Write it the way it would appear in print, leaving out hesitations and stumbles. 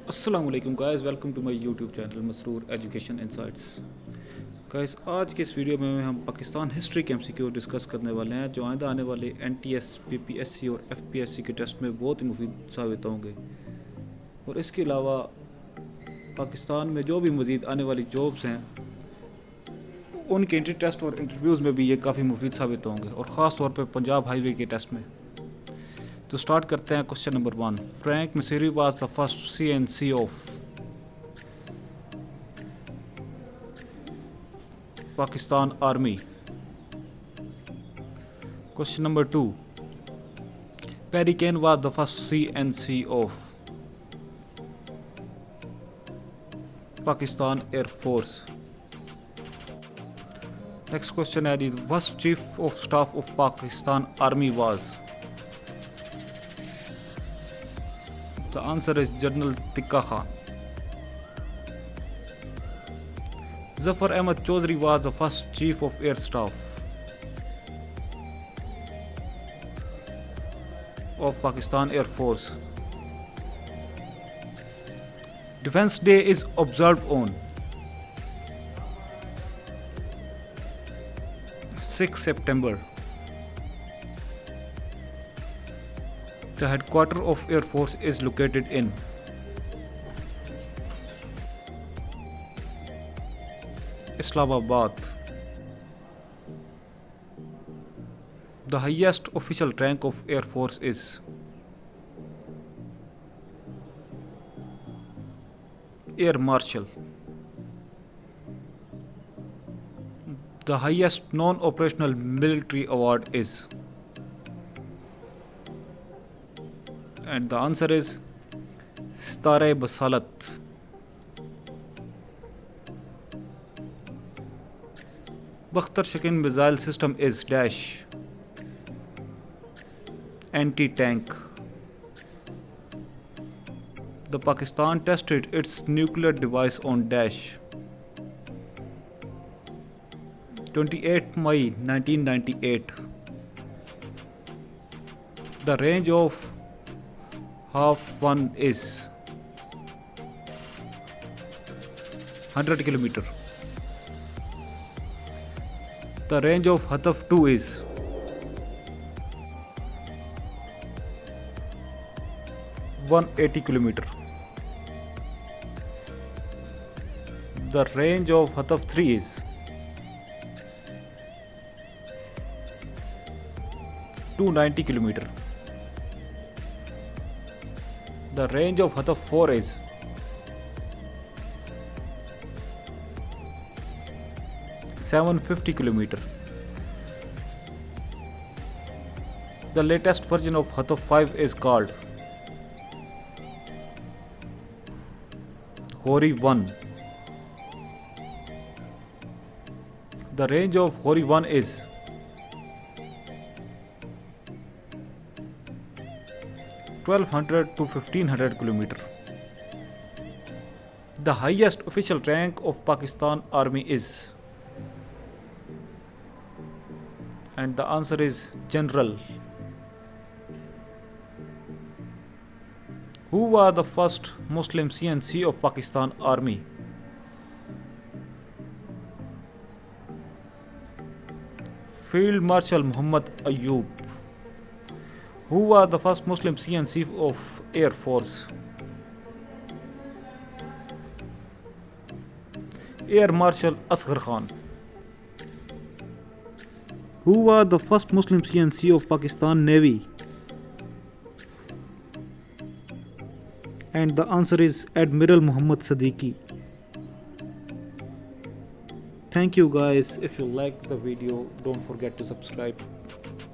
अस्सलाम वालेकुम guys, welcome to my YouTube channel Masroor education insights. Guys, आज के इस वीडियो में हम पाकिस्तान हिस्ट्री के एमसीक्यू डिस्कस करने वाले हैं जो आइंदा आने वाले एनटीएस, पीपीएससी और एफपीएससी के टेस्ट में बहुत ही मुफीद साबित होंगे। और इसके अलावा पाकिस्तान में जो भी मज़ीद आने वाली जॉब्स हैं उनके एंट्री टेस्ट और इंटरव्यूज़ में भी ये काफ़ी मुफीद साबित होंगे, और ख़ास तौर पर पंजाब हाईवे के टेस्ट में। तो स्टार्ट करते हैं question number 1। Frank Messervy was the first C in C of Pakistan Army. Question number 2. Perry Kane was the first CNC of Pakistan Air Force. Next question is, first Chief of Staff of Pakistan Army was? The answer is General Tikka Khan. Zafar Ahmad Chaudhry was the first Chief of Air Staff of Pakistan Air Force. Defense Day is observed on 6 September. The headquarters of Air Force is located in Islamabad. The highest official rank of Air Force is Air Marshal. The highest non-operational military award is, and the answer is Stare Basalat. Bakhtar Shakin missile system is dash anti-tank. The Pakistan tested its nuclear device on dash 28 May 1998. The range of half one is 100 km. The range of Hataf 2 is 180 km. The range of Hataf 3 is 290 km. The range of Hataf 4 is 750 km. The latest version of Hataf 5 is called Hori 1. The range of Hori 1 is 1200 to 1500 km. The highest official rank of Pakistan Army is, and the answer is General. Who was the first Muslim CNC of Pakistan Army? Field Marshal Muhammad Ayub. Who was the first Muslim CNC of Air Force? Air Marshal Asghar Khan. Who was the first Muslim CNC of Pakistan Navy? And the answer is Admiral Muhammad Siddiqui. Thank you guys. If you like the video, don't forget to subscribe.